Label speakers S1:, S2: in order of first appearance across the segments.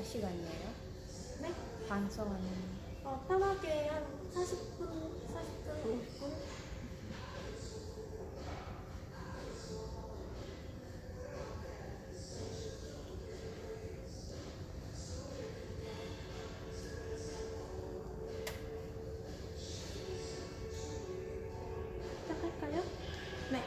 S1: 몇 시간이에요?
S2: 네?
S1: 방송하는
S2: 편하게 한 40분, 50분? 시작할까요?
S1: 네.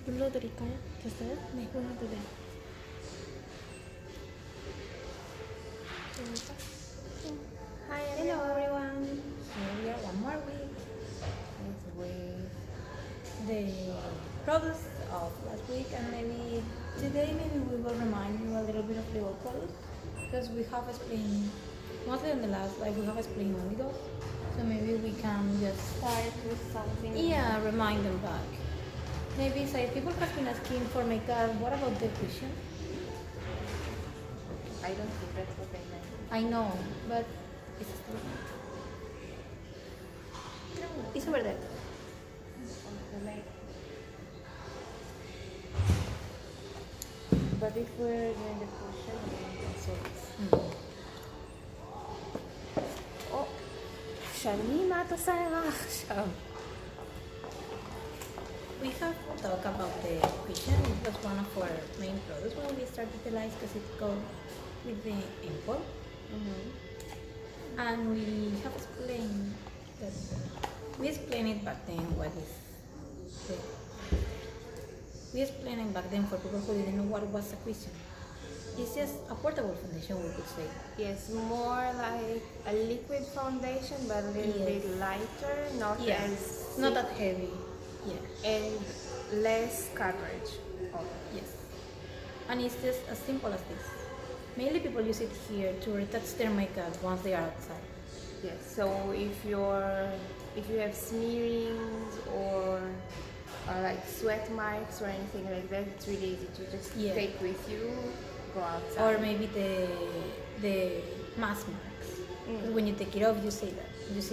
S2: 눌러드릴까요? 됐어요?
S1: 네.
S2: 눌러도 돼.
S1: Hi everyone. Here we are one more week. It's with the products of last week, and maybe today we will remind you a little bit of the old products because we have explained mostly in the last live we have explained only those. So maybe we can just
S2: Start with something.
S1: remind them back. Maybe say people have been asking for makeup. What about the cushion?
S2: I don't think that's what I meant.
S1: I know, but it's still it's over there.
S2: But if we're doing the cushion, also
S1: Oh, 𝘬𝗎𝗓𝗪. We have talked about the cushion. It was one of our main products when we started the live because it goes with the import. And we have explained that we explained it back then what is the, we explained it back then for people who didn't know what was a cushion. It's just a portable foundation, we could say.
S2: yes, more like a liquid foundation, but a little bit lighter, not
S1: not that heavy. Yeah.
S2: and less coverage.
S1: Yes. And it's just as simple as this. Mainly people use it here to retouch their makeup once they are outside.
S2: Yes. So if you have smearings or like sweat marks or anything like that, it's really easy to just take with you, go outside.
S1: Or maybe the mask marks. When you take it off, you see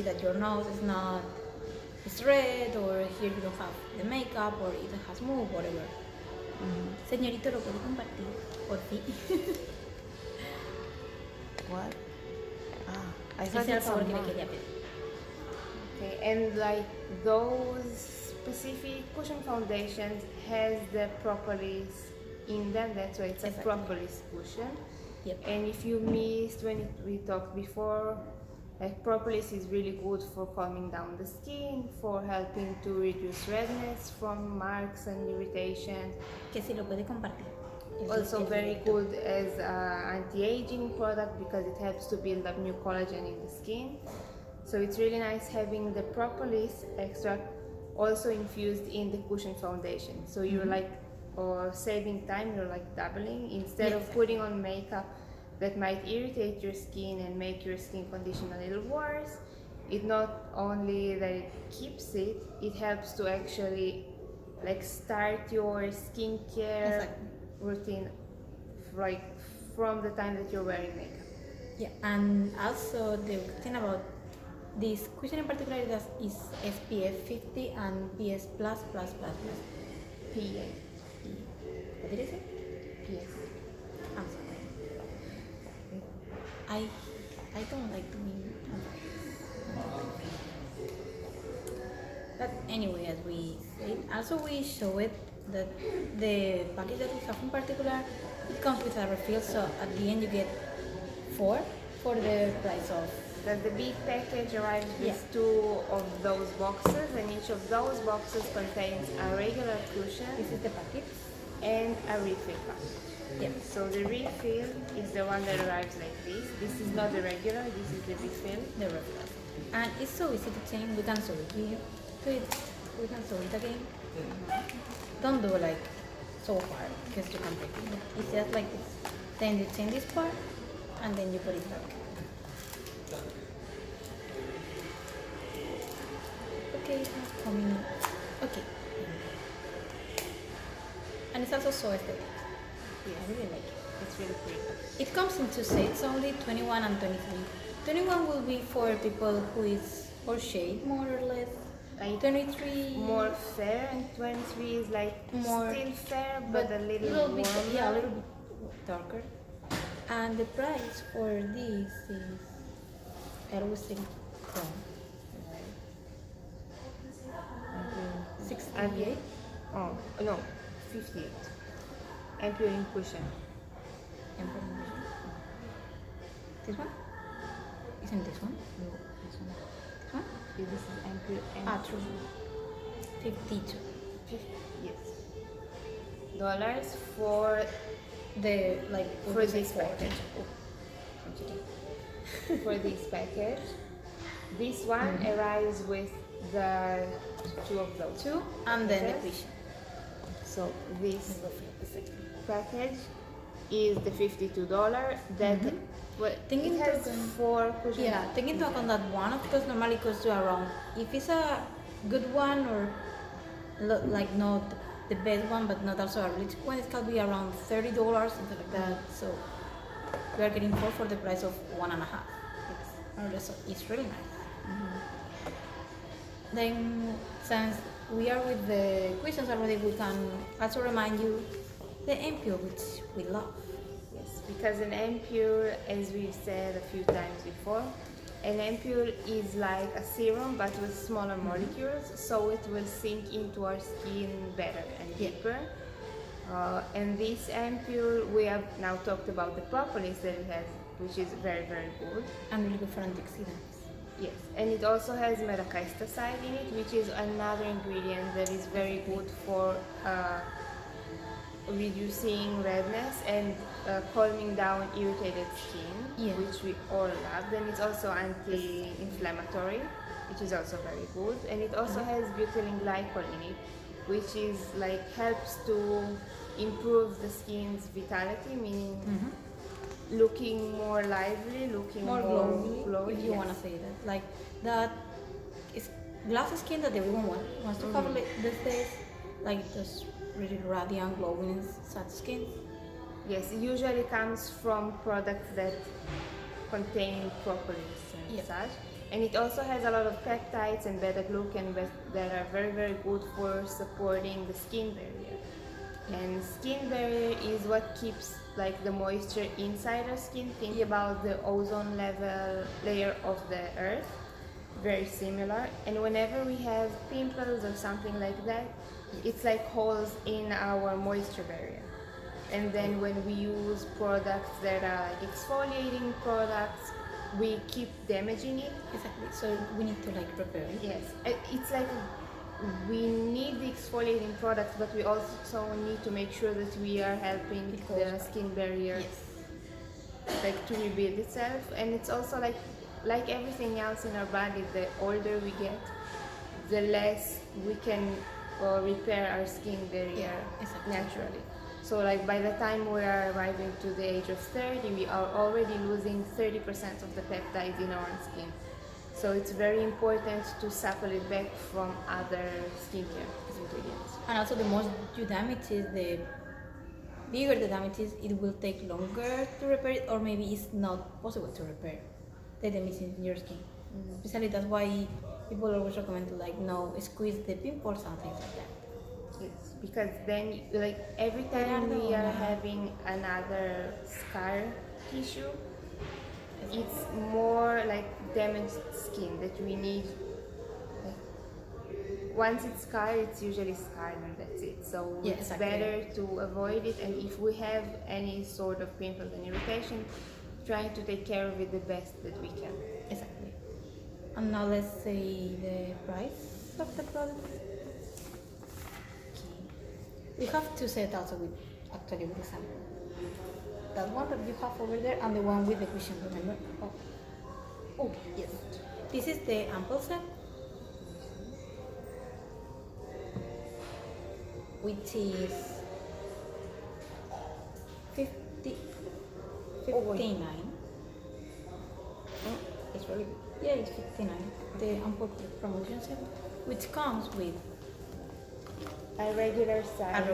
S1: that your nose is not. It's red, or here you don't have the makeup, or it has moved, whatever. Señorito, ¿lo puede compartir? Por fin.
S2: What? I
S1: Ese
S2: thought
S1: era el
S2: it's
S1: favor
S2: on
S1: que le
S2: mine.
S1: quería pedir.
S2: Okay, and like those specific cushion foundations has the propolis in them, that's why it's a propolis cushion.
S1: Yep.
S2: And if you missed when we talked before, like propolis is really good for calming down the skin, for helping to reduce redness from marks and irritation.
S1: Que si lo puede compartir.
S2: Also very good as an anti-aging product because it helps to build up new collagen in the skin. So it's really nice having the propolis extract also infused in the cushion foundation. So you're like saving time, you're like doubling. Instead of putting on makeup that might irritate your skin and make your skin condition a little worse, it not only that it keeps it, it helps to actually like start your skincare routine like from the time that you're wearing makeup.
S1: Yeah, and also the thing about this cushion in particular is SPF 50 and PS++++.
S2: PA.
S1: What did I say?
S2: PS.
S1: I'm sorry. I don't like doing. But anyway, as we said, also we show it that the package that we have in particular, it comes with a refill, so at the end you get 4 for the price of.
S2: That the big package arrives with 2 of those boxes, and each of those boxes contains a regular cushion.
S1: This is the package.
S2: And a refill package.
S1: Yeah.
S2: So the refill is the one that arrives like this. This is not the regular, this is the refill.
S1: The refill. And it's so easy to change. We can show it here. We can show it again. Don't do like so hard because you can take it. It's just like this. Then you change this part and then you put it back. Okay, it's coming. Okay. And it's also so aesthetic.
S2: Yeah,
S1: I really like it.
S2: it's really pretty.
S1: It comes in 2 sets only, 21 and 23. 21 will be for people who is or shade, more or less.
S2: Like
S1: 23
S2: more fair, and 23 is like
S1: more
S2: still fair, but a little warmer.
S1: bit, yeah, a little bit darker. And the price for this is, I always say crown. 68.
S2: Oh no, 58. Ampuring cushion.
S1: This one? Isn't this one?
S2: No, this one.
S1: This one?
S2: This is
S1: Ah, true. 52.
S2: Yes. Dollars for
S1: The like
S2: for this package. For this package. This one arrives with the two of those.
S1: Two, and then the
S2: pieces.
S1: cushion.
S2: So this package is the $52. That well,
S1: Take
S2: it
S1: into
S2: has
S1: account-
S2: 4 cushions.
S1: Yeah, take into account that one of those normally costs you around, if it's a good one or like not the best one, but not also a rich one, it can be around $30, something like that. So we are getting 4 for the price of 1.5. So it's really nice. Then, since we are with the questions already, we can also remind you the MPO, which we love.
S2: Yes, because an ampule, as we've said a few times before, an ampule is like a serum but with smaller molecules, so it will sink into our skin better and deeper. And this ampule, we have now talked about the propolis that it has, which is very, very good.
S1: And really good for antioxidants.
S2: Yes, and it also has 𝗵𝗍 in it, which is another ingredient that is very good for reducing redness and calming down irritated skin, which we all love. Then it's also anti-inflammatory, which is also very good. And it also has butylene glycol in it, which is like helps to improve the skin's vitality, meaning looking more lively, looking
S1: more glowy, if you want to say that. Like that is glass skin that everyone wants to have these days, like this really radiant, glowing, such skin.
S2: Yes, it usually comes from products that contain propolis and such. And it also has a lot of peptides and beta-glucan that are very, very good for supporting the skin barrier. And skin barrier is what keeps like the moisture inside our skin. Think about the ozone layer of the earth, very similar. And whenever we have pimples or something like that, it's like holes in our moisture barrier. And then when we use products that are like exfoliating products, we keep damaging it.
S1: Exactly. So we need to like repair it.
S2: Yes, it's like we need the exfoliating products, but we also need to make sure that we are helping the skin barrier like to rebuild itself. And it's also like everything else in our body, the older we get, the less we can repair our skin barrier naturally. So like by the time we are arriving to the age of 30, we are already losing 30% of the peptides in our skin. So it's very important to sample it back from other skincare ingredients.
S1: And also the more you damage it, the bigger the damage is, it will take longer to repair it, or maybe it's not possible to repair the damage in your skin. Especially that's why people always recommend to like squeeze the pimples and things like that.
S2: Yes, because then like every time we are having another scar tissue, it's more like damaged skin that we need. Like, once it's scarred, it's usually scarred and that's it. So it's better to avoid it. And if we have any sort of pimples and irritation, trying to take care of it the best that we can.
S1: Exactly. And now let's say the price of the product. We have to set also with the sample. That one that you have over there and the one with the cushion, remember? Oh, yes. This is the ample set, which is 59. It's really good. Yeah, it's 59. The ample promotion set, which comes with
S2: a regular size,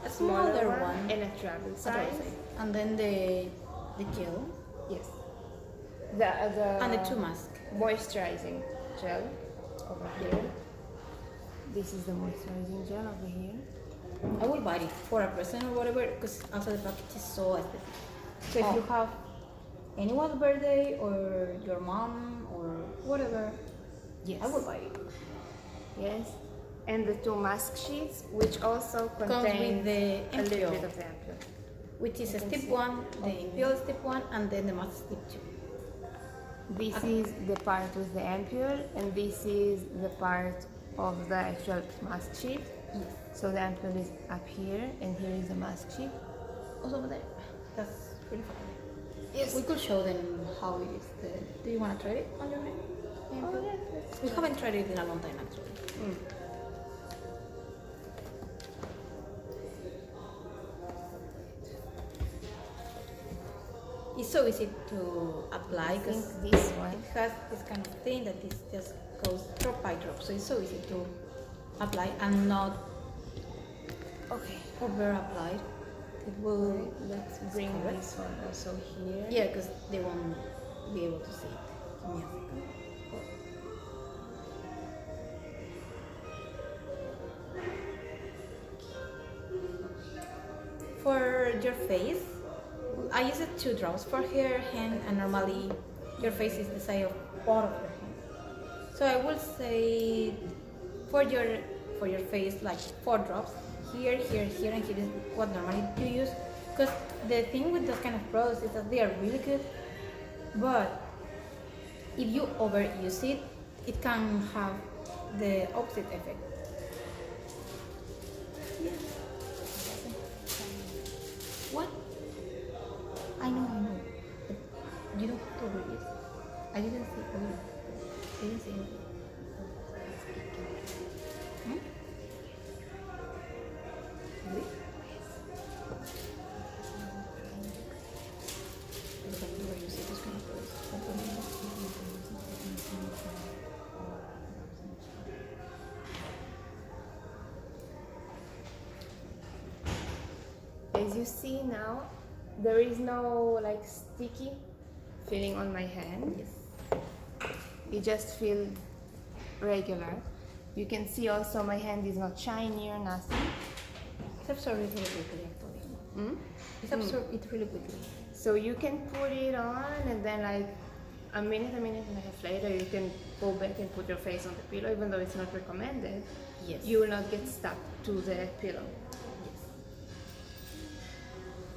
S2: a smaller one, and a travel size,
S1: and then the gel.
S2: Yes.
S1: And the 2 masks.
S2: moisturizing gel over here. This is the moisturizing gel over here.
S1: I will buy it for a present or whatever because also the package is so expensive. So if you have anyone's birthday or your mom or whatever,
S2: Yes.
S1: I will buy it.
S2: Yes. And the 2 mask sheets, which also contain
S1: with the
S2: a little
S1: ampule.
S2: bit of the ampule.
S1: Which is
S2: You
S1: a
S2: can
S1: step
S2: see
S1: 1, the
S2: over
S1: impure step 1, and then the mask step 2.
S2: This is the part with the ampule, and this is the part of the actual mask sheet.
S1: Yes.
S2: So the ampule is up here, and here is the mask sheet.
S1: Also over there. That's really fun.
S2: Yes.
S1: We could show them how it is. Do you want to try it on your hand?
S2: Oh, yes.
S1: We haven't tried it in a long time actually. It's so easy to apply
S2: I
S1: because
S2: think this one.
S1: it has this kind of thing that this just goes drop by drop. So it's so easy to apply and not
S2: Okay.
S1: over applied. It will.
S2: Let's bring
S1: correct.
S2: this one also here.
S1: Yeah, because they won't be able to see it. Give me a second. For your face, I use it 2 drops for hair, hand, and normally your face is the size of part of your hand. So I will say for your face like 4 drops here, here, here, and here is what normally you use. Because the thing with those kind of products is that they are really good, but if you overuse it, it can have the opposite effect. What? I know. But you don't have to overuse. I didn't say oil. I didn't say anything. Hmm? Really? Because I overuse it, it's gonna close.
S2: As you see now, there is no like sticky feeling on my hand.
S1: Yes.
S2: It just feels regular. You can see also my hand is not shiny or nothing.
S1: It's absorbed really quickly actually.
S2: Mm?
S1: It's absorbed it really quickly.
S2: So you can put it on and then like a minute and a half later you can go back and put your face on the pillow, even though it's not recommended.
S1: Yes.
S2: You will not get stuck to the pillow.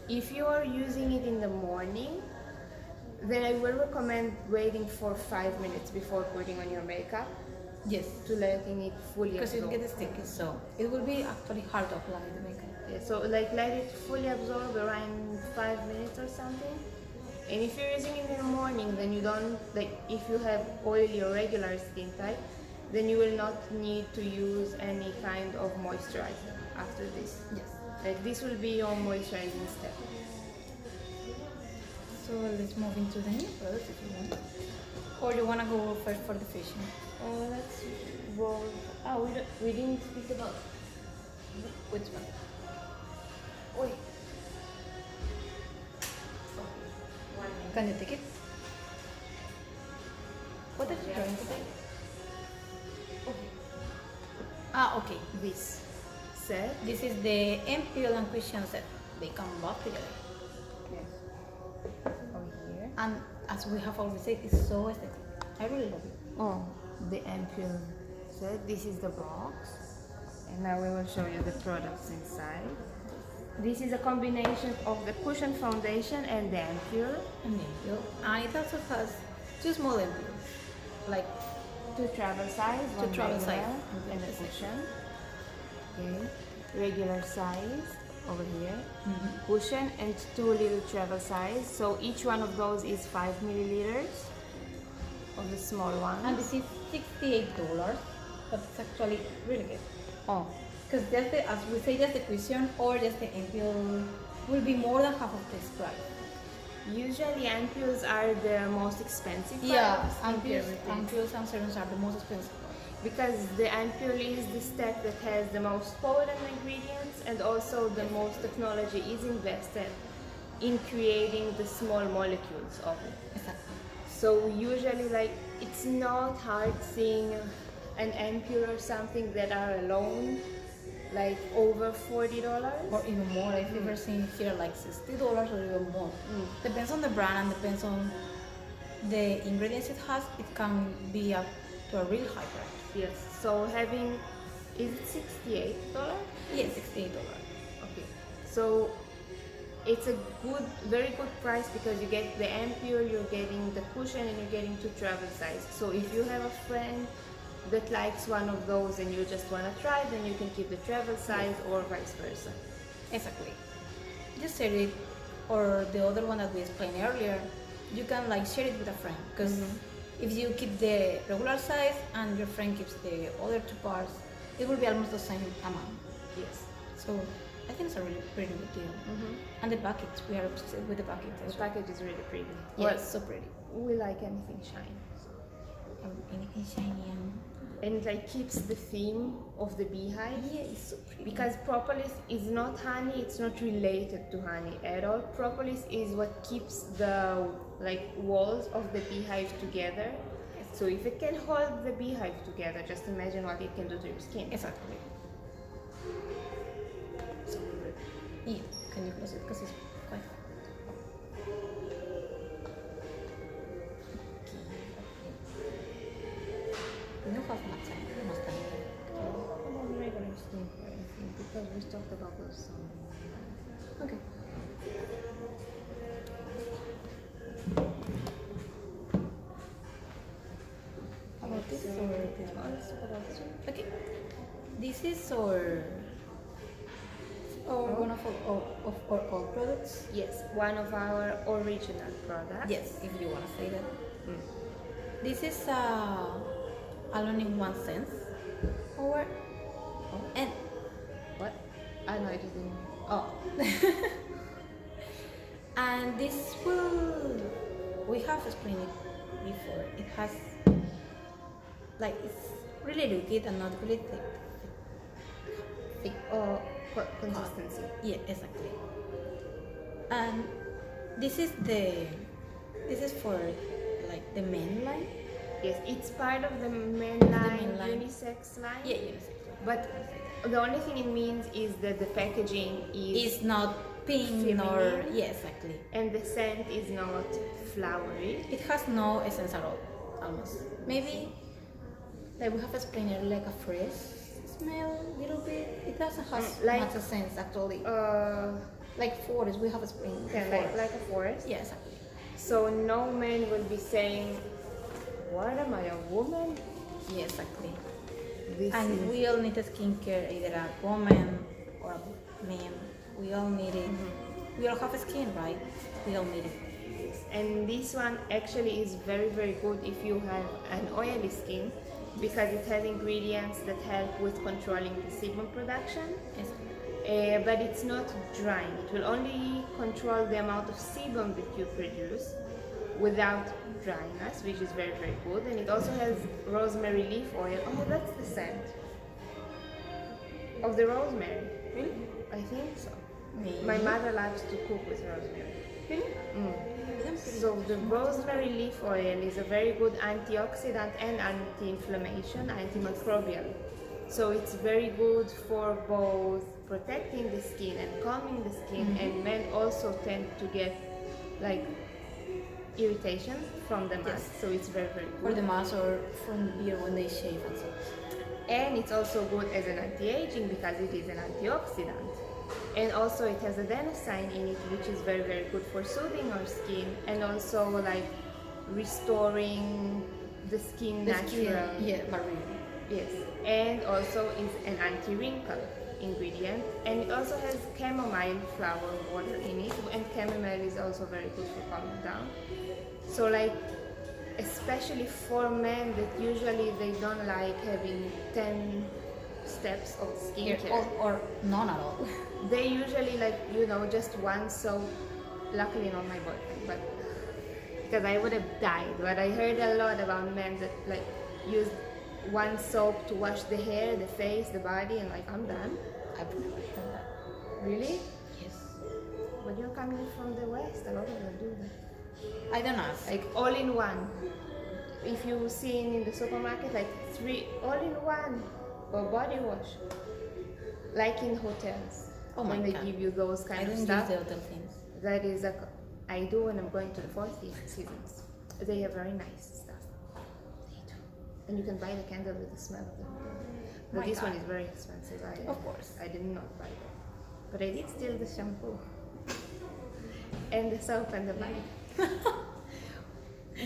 S2: If you are using it in the morning, then I will recommend waiting for 5 minutes before putting on your makeup
S1: Yes.
S2: to letting it fully
S1: Because it
S2: absorb.
S1: gets sticky, so it will be actually hard to apply the makeup.
S2: Yeah, so like let it fully absorb around 5 minutes or something. And if you're using it in the morning, then you don't, like if you have oily or regular skin type, then you will not need to use any kind of moisturizer after this.
S1: Yes.
S2: Like this will be your moisturizing step.
S1: So let's move into the new products if you want. Or you want to go first for the facial?
S2: Let's roll. Oh, we didn't speak about
S1: Which one?
S2: Wait.
S1: Can you take it? What are you trying to take? Ah, okay.
S2: This set.
S1: This is the ampule and cushion set. They come both together.
S2: Yes. Over here.
S1: And as we have always said, it's so aesthetic. I really love it.
S2: Oh, the ampule set. This is the box. And now we will show you the products inside. This is a combination of the cushion foundation and the ampule.
S1: And it also has 2 small ampules. Like,
S2: 2 travel size, 1
S1: travel
S2: regular,
S1: size.
S2: and a cushion. Okay. Regular size over here. Cushion and 2 little travel size. So each one of those is 5 milliliters of the small one.
S1: and this is $68, but it's actually really good.
S2: Oh,
S1: Because just the, as we say, just the cushion or just the ampule will be more than half of this price.
S2: usually ampules are the most expensive.
S1: Yeah,
S2: part of skincare routine.
S1: ampules and serums are the most expensive.
S2: Because the ampule is the step that has the most potent ingredients, and also the most technology is invested in creating the small molecules of it.
S1: Exactly.
S2: So usually, like it's not hard seeing an ampule or something that are alone, like over $40.
S1: Or even more. I've ever seen here like $60 or even more. Depends on the brand and depends on the ingredients it has. It can be up to a really high price.
S2: Yes. So having, is it $68?
S1: Yes, $68.
S2: Okay. So it's a good, very good price because you get the ampule, you're getting the cushion, and you're getting 2 travel size. So if you have a friend that likes one of those and you just want to try, then you can keep the travel size or vice versa.
S1: Exactly. Just share it, or the other one that we explained earlier, you can like share it with a friend, because if you keep the regular size and your friend keeps the other 2 parts, it will be almost the same amount.
S2: Yes.
S1: So I think it's a really pretty good deal. And the package, we are obsessed with the package.
S2: The package is really pretty.
S1: Yeah, it's so pretty.
S2: We like anything shiny.
S1: Anything shiny
S2: and it like keeps the theme of the beehive.
S1: Yeah, it's so pretty.
S2: Because propolis is not honey, it's not related to honey at all. Propolis is what keeps the like walls of the beehive together. So if it can hold the beehive together, just imagine what it can do to your skin.
S1: Exactly. So pretty. Yeah, can you close it? Because it's quite hot. We don't have much time.
S2: About regular skincare, I think, because we talked about those.
S1: Okay. About this or this one? Okay. This is our one of our old products.
S2: Yes, one of our original products.
S1: Yes, if you want to say that. This is alone in 1 cent. And
S2: what? I know, I didn't.
S1: Oh. And this will, we have explained it before. It has like, it's really liquid and not really thick.
S2: Consistency.
S1: Yeah, exactly. And this is for like the men line.
S2: Yes, it's part of the men line, unisex line.
S1: Yeah, unisex.
S2: But the only thing it means is that the packaging is
S1: not pink
S2: feminine,
S1: nor, yeah, exactly.
S2: And the scent is not flowery.
S1: It has no essence at all, almost. Maybe, like we have explained it, like a fresh smell, a little bit. It doesn't have
S2: like,
S1: much sense actually. Like forest, we have explained.
S2: Yeah, like a forest.
S1: Yeah, exactly.
S2: So no man will be saying, "What am I, a woman?"
S1: Yeah, exactly.
S2: And
S1: we all need a skincare, either a woman or a man. We all need it. We all have a skin, right? We all need it.
S2: And this one actually is very, very good if you have an oily skin, because it has ingredients that help with controlling the sebum production.
S1: Yes.
S2: But it's not drying. It will only control the amount of sebum that you produce without dryness, which is very, very good. And it also has rosemary leaf oil. Oh, that's the scent of the rosemary.
S1: Really?
S2: I think so.
S1: Maybe.
S2: My mother loves to cook with rosemary.
S1: Really?
S2: So the rosemary leaf oil is a very good antioxidant and anti-inflammation, antimicrobial. So it's very good for both protecting the skin and calming the skin. And men also tend to get like irritation from the mask. Yes. So it's very, very good.
S1: Or the mask, or from the beard when they shave and such.
S2: And it's also good as an anti-aging because it is an antioxidant. And also it has adenosine in it, which is very, very good for soothing our skin and also like restoring the skin natural.
S1: Yeah, barrier.
S2: Yes. And also is an anti-wrinkle ingredient. And it also has chamomile flower water in it. And chamomile is also very good for calming down. So like, especially for men that usually they don't like having 10 steps of skincare.
S1: Or none at all.
S2: They usually like, you know, just one soap. Luckily not my boyfriend, but because I would have died. But I heard a lot about men that like use one soap to wash the hair, the face, the body, and like, I'm done.
S1: I've never heard that.
S2: Really?
S1: Yes.
S2: But you're coming from the West, a lot of them do that.
S1: I don't know.
S2: Like all in one. if you've seen in the supermarket, like 3 all-in-one or body wash, like in hotels.
S1: Oh my
S2: when they
S1: God.
S2: give you those kind
S1: I
S2: of
S1: don't
S2: stuff.
S1: use the hotel things.
S2: That is I do when I'm going to the Four Seasons. They have very nice stuff. They do. And you can buy the candle with the smell of them. But
S1: My
S2: this
S1: God.
S2: one is very expensive.
S1: Of course.
S2: I did not buy that. But I did steal the shampoo. And the soap and the bag.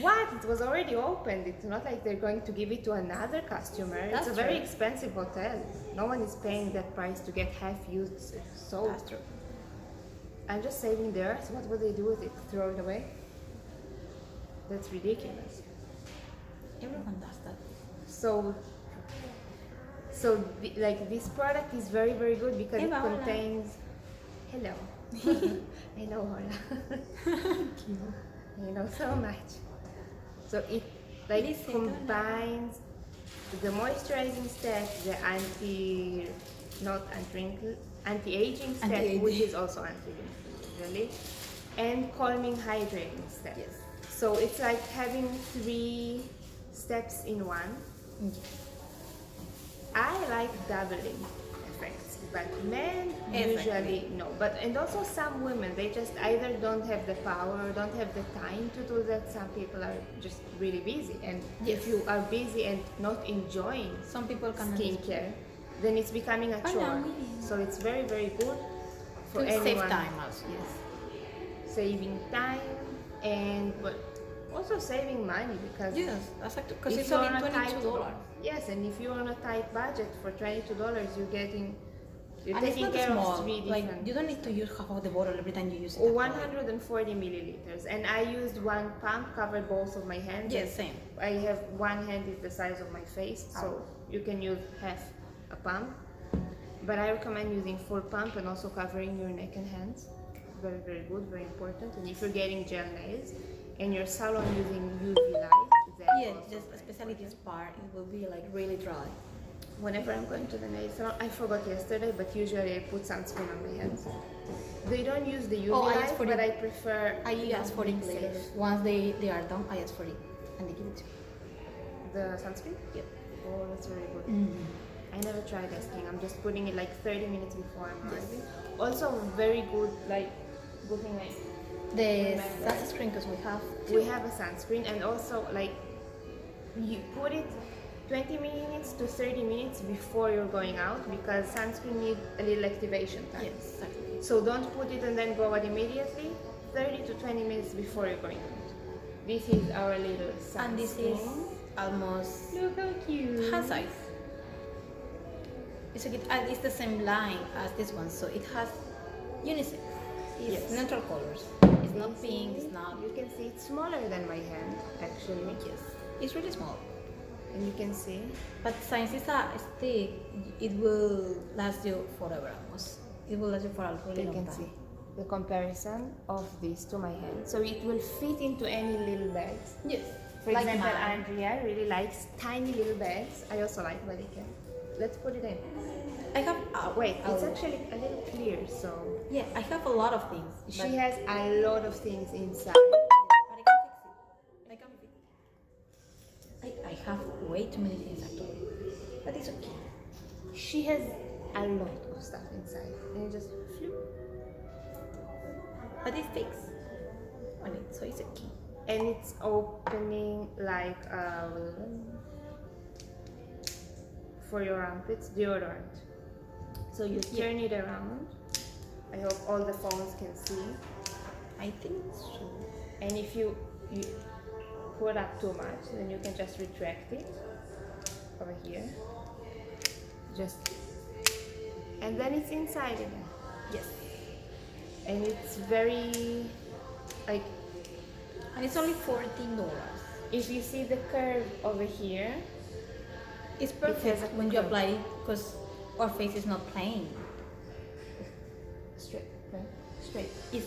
S2: What? It was already opened. It's not like they're going to give it to another customer.
S1: That's
S2: it's a very
S1: true.
S2: expensive hotel. No one is paying that price to get half-used soap.
S1: That's true.
S2: I'm just saving the earth. What would they do with it? Throw it away? That's ridiculous.
S1: Everyone does that.
S2: So like this product is very, very good because it
S1: Hola.
S2: contains. Hello. Hello, hola.
S1: Thank you.
S2: You know so much. So it like
S1: Listen,
S2: combines the moisturizing step, the anti-aging step,
S1: Anti-aging.
S2: which is also anti-wrinkle, really, and calming hydrating step.
S1: Yes.
S2: So it's like having 3 steps in one. I like doubling effects, but men usually no. But and also some women, they just either don't have the power or don't have the time to do that. Some people are just really busy, and
S1: Yes.
S2: if you are busy and not enjoying
S1: Some people can
S2: skincare, then it's becoming a chore. So it's very, very good for
S1: to
S2: anyone.
S1: save time also.
S2: Yes, saving time and but also saving money because
S1: Yes, exactly. Because
S2: if
S1: it's
S2: you're
S1: only
S2: on a tight
S1: $22.
S2: Yes, and if you're on a tight budget for $22, you're
S1: And it's
S2: taking
S1: not
S2: care
S1: small.
S2: of 3
S1: Like
S2: different.
S1: you don't need to use half of the bottle every time you use it.
S2: 140 milliliters, and I used 1 pump, covered both of my hands.
S1: Yes, same.
S2: I have 1 hand is the size of my face, so you can use half a pump. But I recommend using full pump and also covering your neck and hands. Very, very good, very important. And if you're getting gel nails and your salon using UV light, then
S1: Yeah,
S2: also
S1: just
S2: very
S1: especially this
S2: important.
S1: part, it will be like really dry.
S2: Whenever I'm going to the nail salon, I forgot yesterday, but usually I put sunscreen on my hands. They don't use the UV
S1: I ask
S2: light,
S1: for
S2: but
S1: the-
S2: I prefer.
S1: I ask for it later. Once they are done, I ask for it and they give it to me.
S2: The sunscreen?
S1: Yep.
S2: Oh, that's very good. I never tried asking. I'm just putting it like 30 minutes before I'm arriving. Also, very good, like good thing like
S1: The
S2: Remember.
S1: sunscreen, because
S2: we have a sunscreen, and also like you put it 20 minutes to 30 minutes before you're going out because sunscreen needs a little activation time.
S1: Yes, exactly.
S2: So don't put it and then go out immediately. 30 to 20 minutes before you're going out. This is our little sunscreen.
S1: And this is almost
S2: Look how cute.
S1: hand size. It's the same line as this one, so it has unisex. It's
S2: Yes.
S1: neutral colors. It's not pink. It's not.
S2: You can see it's smaller than my hand, actually.
S1: Yes, it's really small.
S2: And you can see.
S1: But since it's a stick, it will last you forever almost. It will last you for a really
S2: You
S1: long
S2: can
S1: time.
S2: see the comparison of this to my hand. So it will fit into any little bags.
S1: Yes.
S2: For
S1: Like
S2: example,
S1: mine.
S2: Andrea really likes tiny little bags. I also like, but it can. Let's put it in.
S1: I have.
S2: Wait, it's actually a little clear, so.
S1: Yeah, I have a lot of things.
S2: She has a lot of things inside.
S1: But I can fix it. I have way too many things actually. But it's okay.
S2: She has a lot of stuff inside. And you just flip.
S1: But it fits on it, so it's okay.
S2: And it's opening like for your armpits, deodorant. So you turn it around. I hope all the phones can see.
S1: I think so.
S2: And if you put up too much, then you can just retract it over here. And then it's inside again.
S1: Yes.
S2: And it's very like.
S1: And it's only $14.
S2: If you see the curve over here,
S1: It's
S2: has
S1: perfect
S2: a
S1: when you
S2: curve.
S1: apply it because our face is not plain.
S2: straight, right? Straight.
S1: It's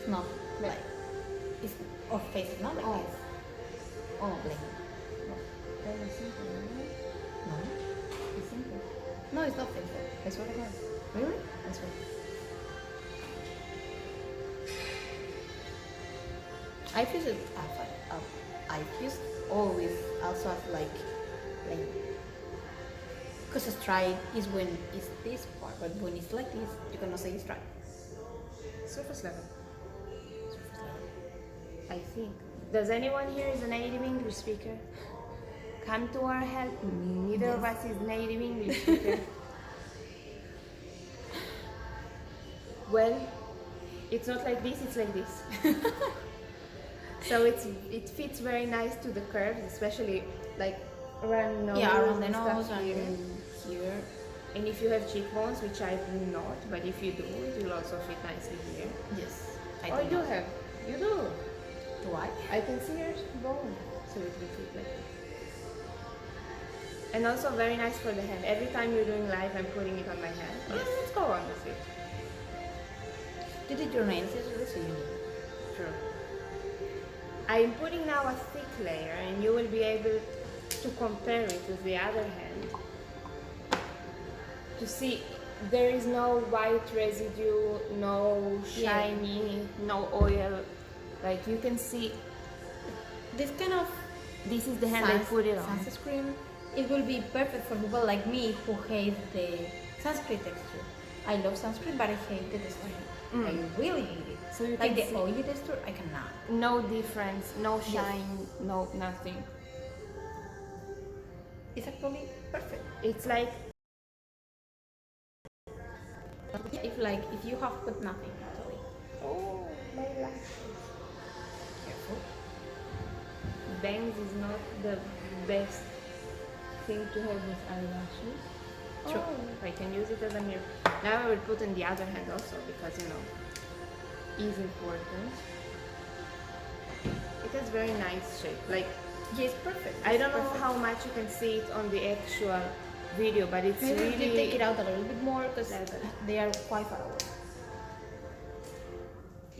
S1: not like it's our face is not like
S2: Oh.
S1: this. Oh, plain.
S2: Very simple, right?
S1: No,
S2: It's simple.
S1: no, it's not simple.
S2: I swear to God.
S1: Really?
S2: I swear.
S1: I've used it. I've used always also as like because a stride is when it's this part, but when it's like this, you cannot say stride.
S2: Surface level. I think. Does anyone here is a native English speaker? Come to our help. Neither of us is native English speaker. Well, it's not like this, it's like this. So it fits very nice to the curves, especially like around the nose.
S1: Yeah, around the
S2: and stuff
S1: nose and
S2: here.
S1: here.
S2: And if you have cheekbones, which I do not, but if you do, it will also fit nicely here.
S1: Yes.
S2: Oh, you have. You do.
S1: Do I?
S2: I can see your bone, so it will fit like that. And also very nice for the hand. Every time you're doing live, I'm putting it on my hand.
S1: Yes.
S2: Let's go on with it.
S1: You did your nails yesterday, so you know.
S2: True. I'm putting now a thick layer, and you will be able to compare it with the other hand to see there is no white residue, no shiny, no oil. Like you can see,
S1: This kind of
S2: this is the hand I put it on.
S1: sunscreen. It will be perfect for people like me who hate the sunscreen texture. I love sunscreen, but I hate the texture. I really hate it.
S2: So you
S1: like
S2: can
S1: the
S2: see
S1: oily texture, I cannot.
S2: no difference, no shine, no nothing.
S1: It's actually perfect.
S2: It's like
S1: If you have put nothing actually.
S2: oh my lashes.
S1: Careful.
S2: Bangs is not the best thing to have with eyelashes.
S1: True.
S2: Oh, I can use it as a mirror. Now I will put in the other hand also because you know is important. It has very nice shape. Like
S1: Yes, perfect.
S2: I don't know
S1: Perfect.
S2: how much you can see it on the actual video, but it's
S1: Maybe
S2: really
S1: you take it out a little bit more because
S2: Better.
S1: they are quite far away.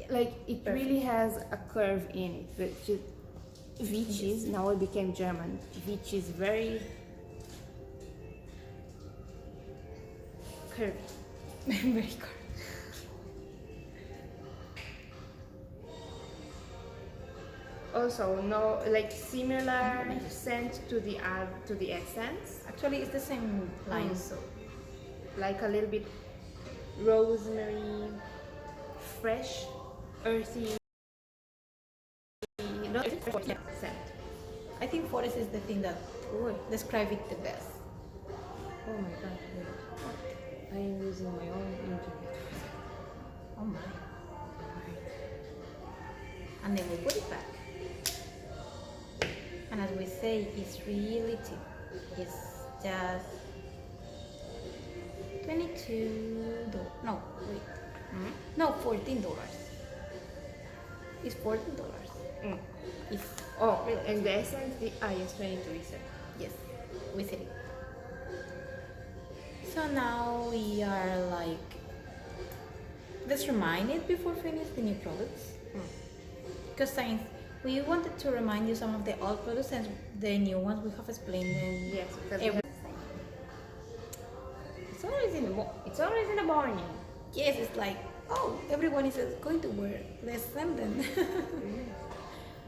S2: like it really has a curve in it, which is 𝗬𝗁𝗍 now it became German. 𝗬𝗁𝗍 is very curvy.
S1: Very good.
S2: Also, no, like similar scent to the essence,
S1: Actually, it's the same line. So
S2: like a little bit rosemary, fresh, earthy. Scent.
S1: I think forest is the thing that would describe it the best.
S2: Oh my god, wait. I am using my own internet.
S1: Oh my. And then we put it back. And as we say, it's really cheap. It's just $22. No, wait. No, $14. It's $14. It's
S2: Oh, and the essence, yes, 22 we said.
S1: yes, we said it. So now we are like, let's remind it before finish the new products. Because since we wanted to remind you some of the old products and the new ones, we have explained them.
S2: Yes, because
S1: It's always in the
S2: morning.
S1: Yes, it's like, oh, everyone is going to wear less than them.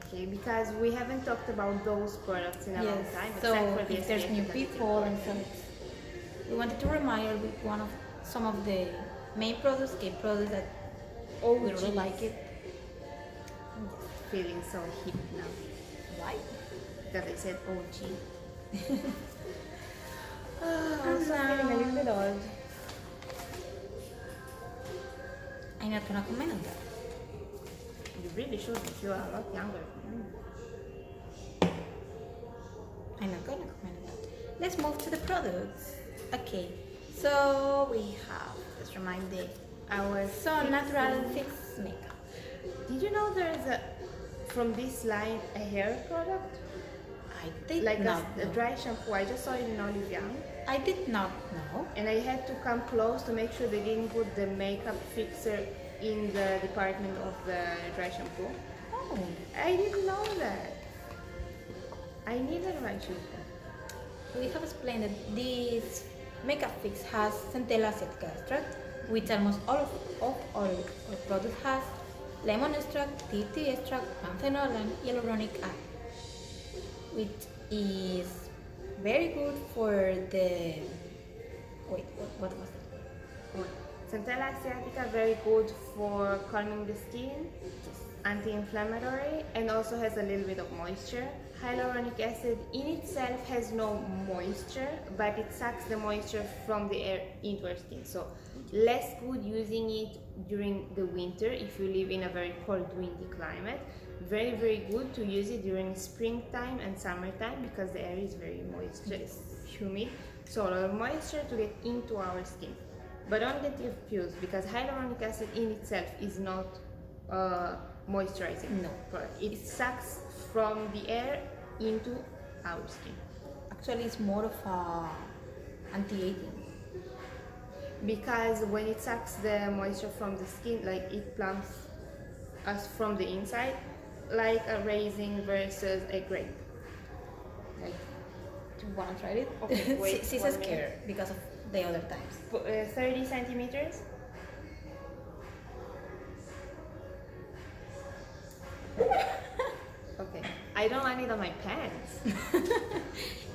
S2: Okay, because we haven't talked about those products in a long time.
S1: So
S2: except for the
S1: if there's
S2: SPF
S1: new
S2: that is
S1: people and
S2: important.
S1: so we wanted to remind you with some of the main products, products that we really like it.
S2: Feeling so hip now.
S1: Why?
S2: That I said OG.
S1: I'm
S2: feeling a little bit old.
S1: I'm not gonna comment on that.
S2: You really should if you are a lot younger.
S1: I'm not gonna comment on that. Let's move to the products. Okay, so we have, let's remind
S2: Our
S1: natural fix makeup.
S2: Did you know there is from this line a hair product?
S1: I did
S2: Like
S1: not
S2: a
S1: know.
S2: dry shampoo. I just saw it in Olive Young.
S1: I did not know.
S2: And I had to come close to make sure they didn't put the makeup fixer in the department of the dry shampoo.
S1: Oh,
S2: I didn't know that. I need a dry shampoo.
S1: we have explained that this makeup fix has centella acetic extract, which almost all of our products has, lemon extract, tea tree extract, panthenol, and hyaluronic acid, which is very good for the. Wait, what was it?
S2: Centella asiatica, very good for calming the skin, anti-inflammatory, and also has a little bit of moisture. Hyaluronic acid in itself has no moisture, but it sucks the moisture from the air into our skin. So less good using it during the winter if you live in a very cold, windy climate. Very, very good to use it during springtime and summertime because the air is very moist, humid. So a lot of moisture to get into our skin. But don't get confused because hyaluronic acid in itself is not moisturizing.
S1: No.
S2: It sucks from the air into our skin.
S1: Actually, it's more of a anti-aging.
S2: Because when it sucks the moisture from the skin, like it plumps us from the inside, like a raisin versus a grape. Like,
S1: Do you want to try it?
S2: Okay, wait,
S1: She's
S2: 1
S1: scared
S2: minute.
S1: because of the other times.
S2: 30 centimeters. Okay, I don't want it on my pants.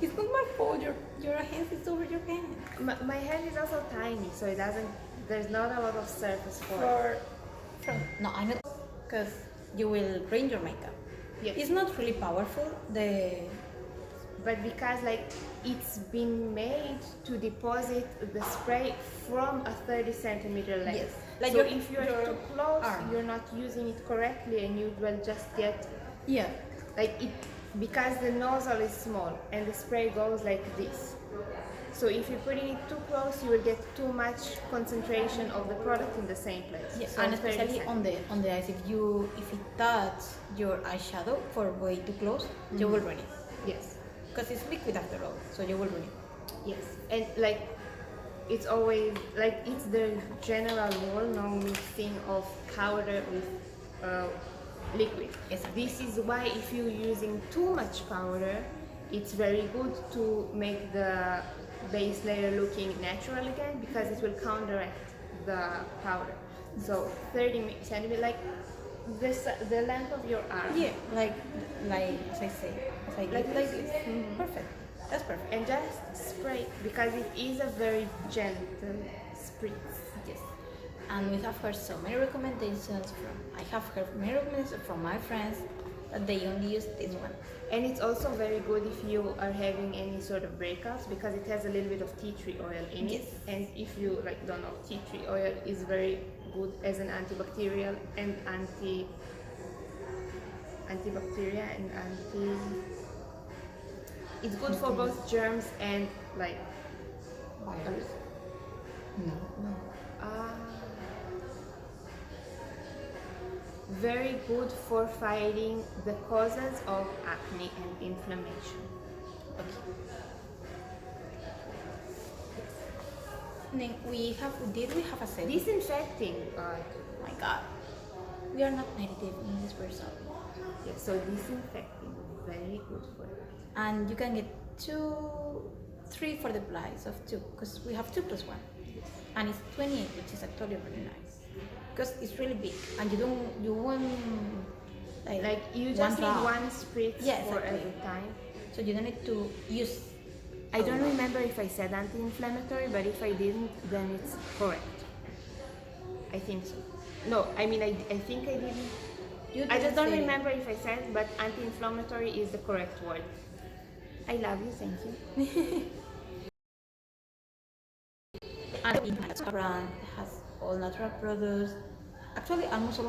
S1: It's not my fault. Your hand is over your pants.
S2: My hand is also tiny, so it doesn't. There's not a lot of surface for.
S1: No, I know, because you will ruin your makeup.
S2: Yes.
S1: It's not really powerful.
S2: But because like it's been made to deposit the spray from a 30 centimeter length.
S1: Yes. Like
S2: so
S1: your-
S2: if you're
S1: your
S2: too close,
S1: arm.
S2: you're not using it correctly, and you will just get
S1: Yeah.
S2: like it because the nozzle is small and the spray goes like this. So if you're putting it too close, you will get too much concentration of the product in the same place.
S1: Yeah,
S2: So
S1: and
S2: 30
S1: especially on the eyes, if it touch your eyeshadow for way too close, you will ruin it.
S2: Yes.
S1: Because it's liquid after all, so you will ruin it.
S2: Yes, and like it's always like it's the general rule, no mixing of powder with liquid.
S1: Exactly.
S2: This is why if you're using too much powder, it's very good to make the base layer looking natural again because it will counteract the powder. So 30 centimeters, like this, the length of your arm.
S1: Yeah, like as I say, like this.
S2: Mhm.
S1: Perfect. That's perfect.
S2: And just spray because it is a very gentle spritz.
S1: Yes. And we have heard so many recommendations I have heard many recommendations from my friends that they only use this one.
S2: And it's also very good if you are having any sort of breakouts because it has a little bit of tea tree oil in it.
S1: Yes.
S2: And if you like don't know, tea tree oil is very good as an antibacterial and antibacterial and it's good for both germs and like
S1: Virus? No.
S2: very good for fighting the causes of acne and inflammation.
S1: Okay. Then we have a set?
S2: Disinfecting.
S1: Oh my God. We are not native English person.
S2: Yeah, so disinfecting, very good for it.
S1: And you can get 3 for the price of 2, because we have 2 plus 1. And it's 28, which is actually really nice. Because it's really big, and you won't
S2: Like you
S1: one
S2: just need
S1: drop.
S2: one spritz
S1: Yeah,
S2: for
S1: exactly.
S2: every time.
S1: So you don't need to use.
S2: I don't remember if I said anti-inflammatory, but if I didn't, then it's correct. I think so. No, I mean I think I didn't.
S1: You
S2: I just
S1: didn't
S2: don't
S1: say it.
S2: remember if I said, but anti-inflammatory is the correct word. I love you, thank you.
S1: And it's a brand has all natural products. Actually, almost all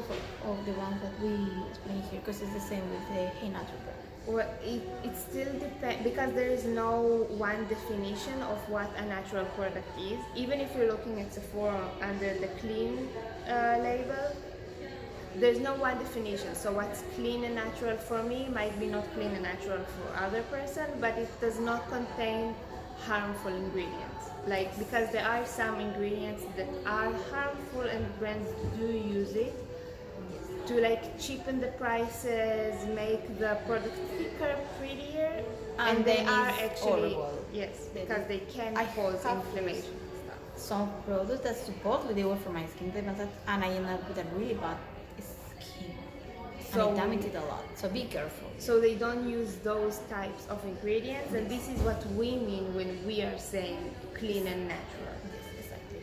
S1: of the ones that we explain here, because it's the same with the Hey Natural brand.
S2: Well, it still depends because there is no one definition of what a natural product is. Even if you're looking at Sephora under the clean label, there's no one definition. So what's clean and natural for me might be not clean and natural for other person, but it does not contain harmful ingredients. Like, because there are some ingredients that are harmful and brands do use it to like cheapen the prices, make the product thicker, prettier, and they
S1: then
S2: are
S1: it's
S2: actually
S1: horrible.
S2: yes, because they can
S1: I
S2: cause
S1: have
S2: inflammation.
S1: Some products that supposedly they were for my skin type and I end up with a really bad
S2: So
S1: and it damages a lot. So be careful.
S2: So they don't use those types of ingredients, and this is what we mean when we are saying clean and natural.
S1: Yes, exactly.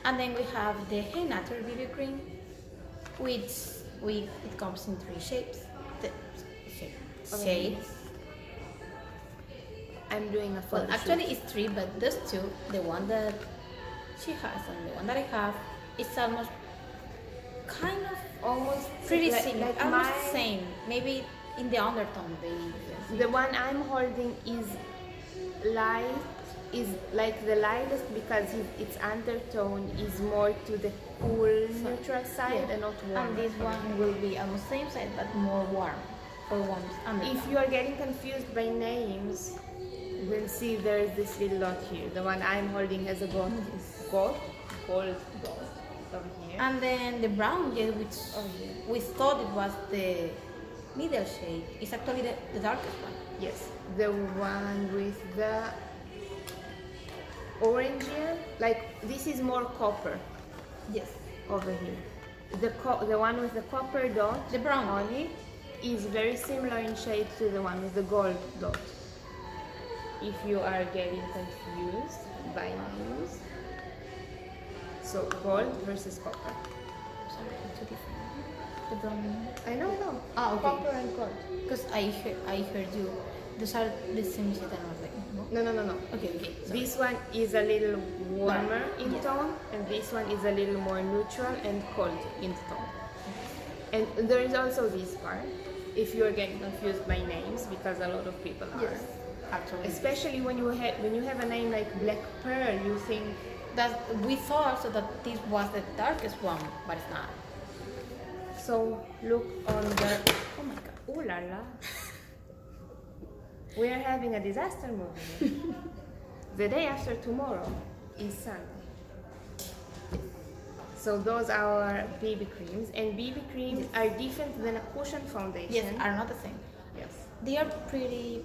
S1: And then we have the 𝘬𝗓𝗏 BB cream, which it comes in 3 shapes. Shades.
S2: I'm doing a photo
S1: Well, actually it's 3, but those 2, the one that she has and the one that I have, it's almost kind of
S2: almost
S1: pretty
S2: like,
S1: similar,
S2: like
S1: almost
S2: mine.
S1: same. Maybe in the undertone
S2: The one I'm holding is light, is like the lightest because its undertone is more to the cool, neutral side and not warm.
S1: And this one will be almost same side but more warm for warm undertone.
S2: If you are getting confused by names, we'll see there is this little dot here. The one I'm holding has a gold dot over here.
S1: And then the brown shade, which we thought it was the middle shade, is actually the darkest one.
S2: Yes, the one with the orange here, like this is more copper.
S1: Yes.
S2: Over here. The one with the copper dot,
S1: The brown
S2: on it, is very similar in shade to the one with the gold dot. If you are getting confused by names. So gold versus copper.
S1: Sorry, it's too different. The brown.
S2: I know.
S1: Ah, okay.
S2: Copper and gold.
S1: Because I heard you. Those are the same shade, and I was like, no.
S2: No.
S1: Okay. Sorry.
S2: This one is a little warmer in tone, and this one is a little more neutral and cold in tone. And there is also this part, if you are getting confused by names, because a lot of people are.
S1: Yes, actually.
S2: Especially when you have a name like Black Pearl, you think
S1: That we thought also that this was the darkest one, but it's not.
S2: so. Look on the.
S1: Oh my god.
S2: Ooh la la. We are having a disaster movie here. The day after tomorrow is Sunday. So those are our BB creams, and BB creams are different than a cushion foundation.
S1: Yes, are not the same.
S2: Yes.
S1: They are pretty.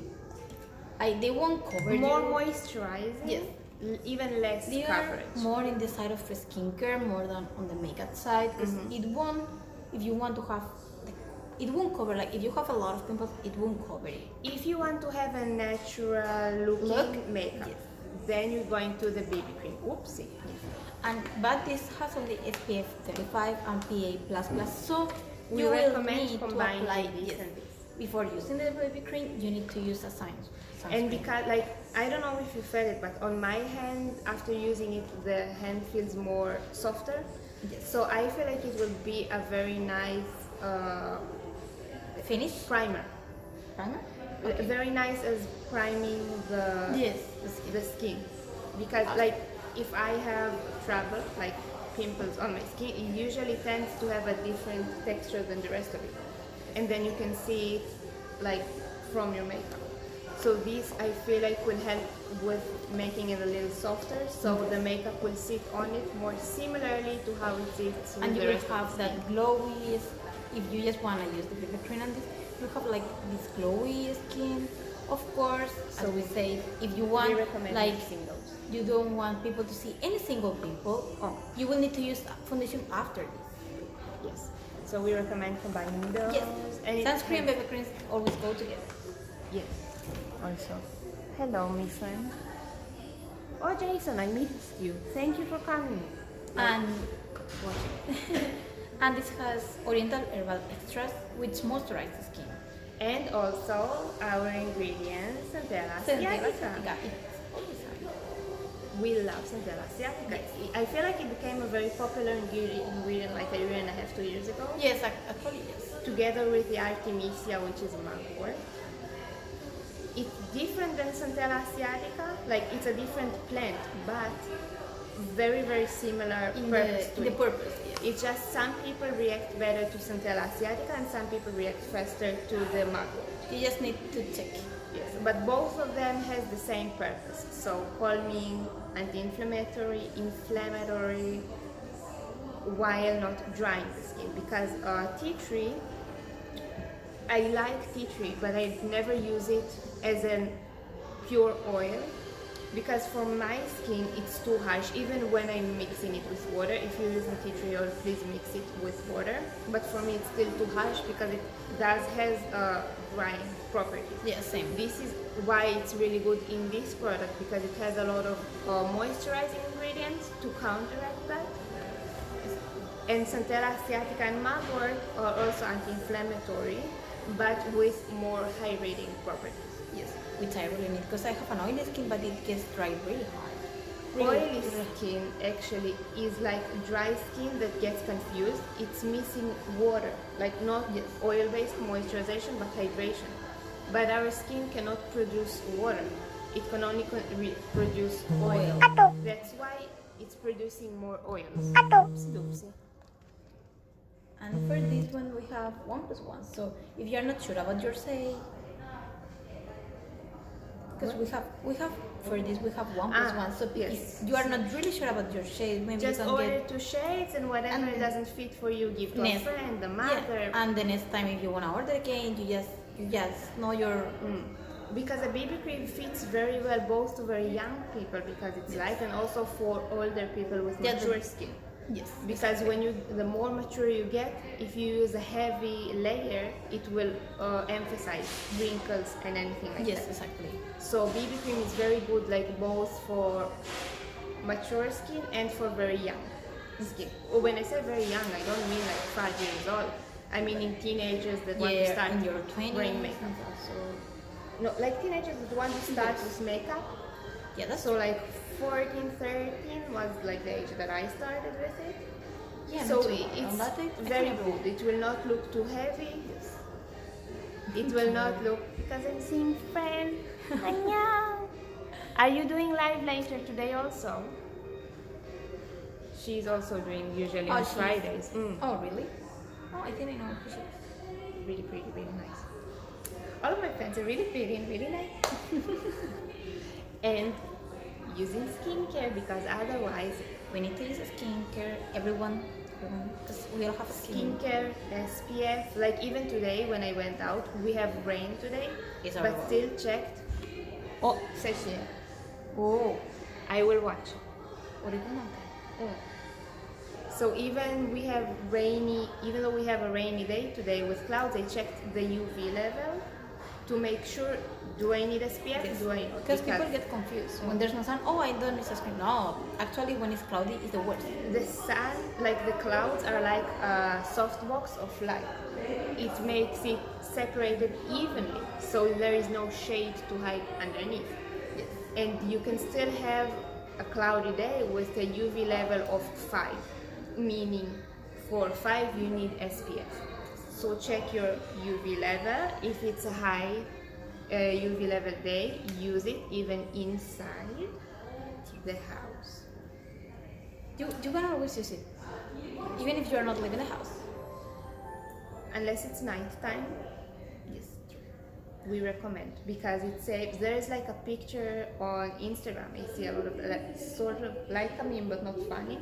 S1: They won't cover
S2: More
S1: you.
S2: moisturizing.
S1: Yes.
S2: Even less
S1: They
S2: coverage.
S1: are more in the side of skincare more than on the makeup side, because it won't. If you want to have, it won't cover. Like if you have a lot of pimples, it won't cover it.
S2: If you want to have a natural looking makeup, then you're going to the BB cream. Oopsie.
S1: But this has only SPF 35 and PA++, so
S2: We
S1: you will
S2: recommend
S1: need to
S2: combining
S1: apply
S2: this and this.
S1: Before using the BB cream, you need to use a sunscreen.
S2: And because, like, I don't know if you felt it, but on my hand, after using it, the hand feels more softer.
S1: Yes.
S2: So I feel like it will be a very nice
S1: Finish
S2: primer.
S1: primer.
S2: Very nice as priming the
S1: Yes,
S2: the skin. Because, like, if I have trouble, like pimples on my skin, it usually tends to have a different texture than the rest of it. And then you can see it, like, from your makeup. So this, I feel like, will help with making it a little softer, so the makeup will sit on it more similarly to how it sits with
S1: And you
S2: the
S1: will
S2: rest
S1: have
S2: of the
S1: that
S2: skin.
S1: glowy. If you just want to use the BB cream and this, you have like this glowy skin. Of course,
S2: So
S1: as we say, if you want,
S2: We recommend
S1: like,
S2: using those.
S1: you don't want people to see any single pimple, you will need to use foundation after this.
S2: Yes. So we recommend combining those.
S1: Yes,
S2: And it
S1: sunscreen and
S2: has-
S1: BB creams always go together.
S2: Yes. Also. Hello, Miss Wen. Oh, Jason, I missed you. Thank you for coming.
S1: And
S2: Watching.
S1: and this has oriental herbal extras which moisturize the skin.
S2: And also our ingredients, Centella
S1: Centella
S2: asiatica.
S1: asiatica, it's always high.
S2: We love Centella asiatica. I feel like it became a very popular ingredient like a year and a half, 2 years ago.
S1: Yes, actually yes.
S2: Together with the Artemisia, which is mugwort. It's different than Centella asiatica, like it's a different plant, but very, very similar
S1: In
S2: purpose to
S1: the
S2: it.
S1: purpose, yes.
S2: It's just some people react better to Centella asiatica and some people react faster to the mugwort.
S1: You just need to check.
S2: Yes, but both of them has the same purpose. So calming, anti-inflammatory, inflammatory, while not drying the skin. Because tea tree, I like tea tree, but I never use it as a pure oil. because for my skin it's too harsh even when I'm mixing it with water. If you're using tea tree oil, please mix it with water, but for me it's still too harsh because it has drying properties.
S1: Yeah, same.
S2: This is why it's really good in this product, because it has a lot of moisturizing ingredients to counteract that. And centella asiatica and mugwort are also anti-inflammatory, but with more hydrating properties.
S1: Yes, which I really need because I have an oily skin, but it gets dry really hard.
S2: Oily skin actually is like dry skin that gets confused. It's missing water, like not oil-based moisturization, but hydration. But our skin cannot produce water. It can only produce oil. That's why it's producing more oils. Oopsie.
S1: And for this one we have 1+1. So if you are not sure about your shade, because we have for this we have 1+1. So if you are not really sure about your shade, maybe
S2: just
S1: you can
S2: order
S1: get
S2: 2 shades, and whatever doesn't fit for you, give to a friend, the mother.
S1: Yeah. And the next time if you want to order again, you just know your.
S2: Because a BB cream fits very well both to very young people because it's light, and also for older people with mature skin.
S1: Yes.
S2: Because the more mature you get, if you use a heavy layer, it will emphasize wrinkles and anything like that.
S1: Yes, exactly.
S2: So BB cream is very good, like both for mature skin and for very young skin. When I say very young, I don't mean like 5 years old. I mean in teenagers that want to start
S1: in your 20s
S2: wearing makeup. No, like teenagers that want to start with makeup.
S1: Yeah, that's
S2: so like 14, 13 was like the age that I started with it.
S1: Yeah,
S2: so it's very good. It will not look too heavy. It will not look, because I'm seeing friends. Are you doing live later today also? She's also doing usually on Fridays.
S1: Oh really? Oh, I didn't know.
S2: Really pretty, really nice. All of my friends are really pretty and really nice. And using skincare, because otherwise
S1: we need to use skincare. Everyone, because we all have
S2: skincare, SPF. Like even today when I went out, we have rain today, but still checked. Oh, 𝗕𝗫. Oh, I will watch. So even though we have a rainy day today with clouds, I checked the UV level to make sure, do I need SPF? Yes. Do I not?
S1: Because people get confused. When there's no sun, oh, I don't need sunscreen. No, actually when it's cloudy, it's the worst.
S2: The sun, like the clouds are like a soft box of light. It makes it separated evenly, so there is no shade to hide underneath. Yes. And you can still have a cloudy day with a UV level of 5, meaning for 5 you need SPF. So check your UV level. If it's a high UV level day, use it even inside the house.
S1: You can always use it, even if you are not living in a house.
S2: Unless it's night time, yes, we recommend, because it saves. There is like a picture on Instagram. I see a lot of sort of like a meme, but not funny,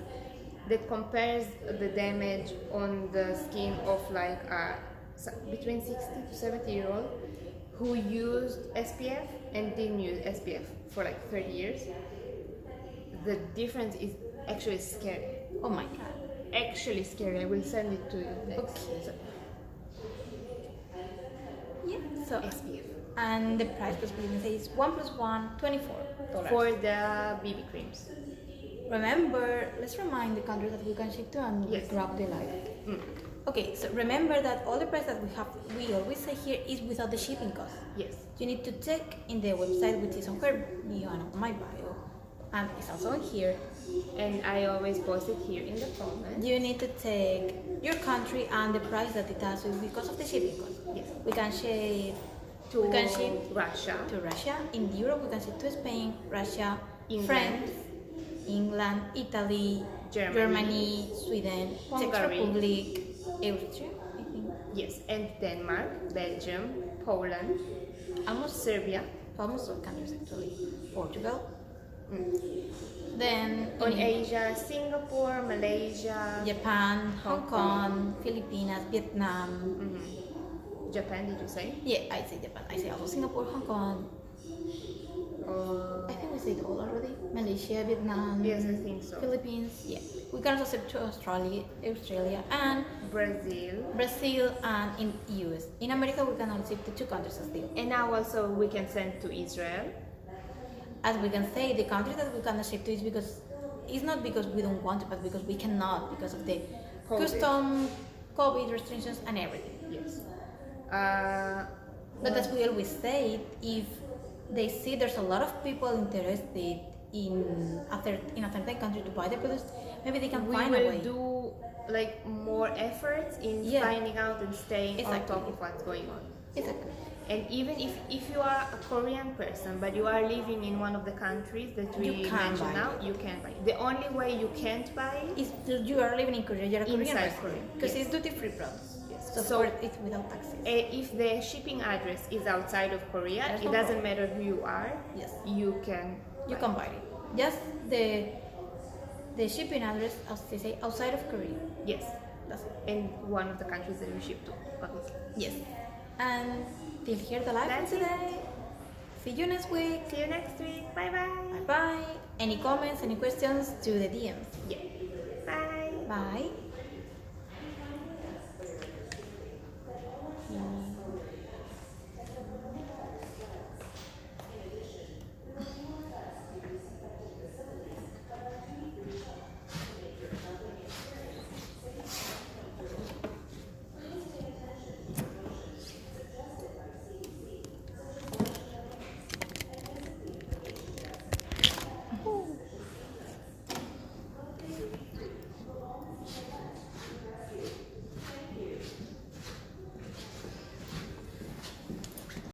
S2: that compares the damage on the skin of like between 60 to 70-year-old who used SPF and didn't use SPF for like 30 years. The difference is actually scary.
S1: Oh my god.
S2: Actually scary. I will send it to you next.
S1: Okay. So, yeah, so
S2: SPF.
S1: And the price, because we didn't say, is 1+1, $24.
S2: For the BB creams.
S1: Remember, let's remind the countries that we can ship to and grab the live. Okay, so remember that all the price that we always say here is without the shipping cost.
S2: Yes.
S1: You need to check in the website, which is on her bio and on my bio, and it's also on here.
S2: And I always post it here in the comments.
S1: You need to take your country and the price that it has because of the shipping cost.
S2: Yes.
S1: We can ship
S2: to Russia.
S1: To Russia. In Europe, we can ship to Spain, Russia,
S2: England.
S1: France, England, Italy, Germany, Sweden, Czech Republic, Austria, I think.
S2: Yes, and Denmark, Belgium, Poland,
S1: almost
S2: Serbia,
S1: almost all countries actually, Portugal. Then
S2: on Asia, Singapore, Malaysia,
S1: Japan, Hong Kong, Philippines, Vietnam.
S2: Japan, did you say?
S1: Yeah, I say Japan. I say also Singapore, Hong Kong. I think we said all already. Malaysia, Vietnam,
S2: Yes, I think so.
S1: Philippines, yeah. We can also ship to Australia and
S2: Brazil,
S1: and in US. In America, we can only ship to 2 countries still.
S2: and now also we can send to Israel.
S1: As we can say, the country that we cannot ship to is because it's not because we don't want to, but because we cannot because of the
S2: COVID.
S1: custom, COVID restrictions, and everything.
S2: Yes.
S1: But as we always say, if they see there's a lot of people interested in a certain country to buy the products, maybe they can
S2: we
S1: find a
S2: will
S1: way.
S2: do like more efforts in finding out and staying on top of what's going on.
S1: Exactly.
S2: And even if you are a Korean person but you are living in one of the countries that we mentioned now, you can buy. The only way you can't buy
S1: If you are living in Korea, you're a Korean
S2: Inside
S1: person,
S2: Korea,
S1: because
S2: yes.
S1: it's duty-free products.
S2: Yes.
S1: So,
S2: So-
S1: it's without taxes.
S2: if the shipping address is outside of Korea,
S1: There's
S2: it
S1: no
S2: doesn't
S1: problem.
S2: matter who you are.
S1: Yes.
S2: You can
S1: Buy it. Just the shipping address, as they say, outside of Korea.
S2: Yes.
S1: That's it.
S2: In one of the countries that you ship to, obviously.
S1: Yes. And till here the live
S2: That's
S1: for today. See you next week.
S2: See you next week. Bye bye.
S1: Bye bye. Any comments, any questions to the DMs.
S2: Yeah. Bye.
S1: Bye.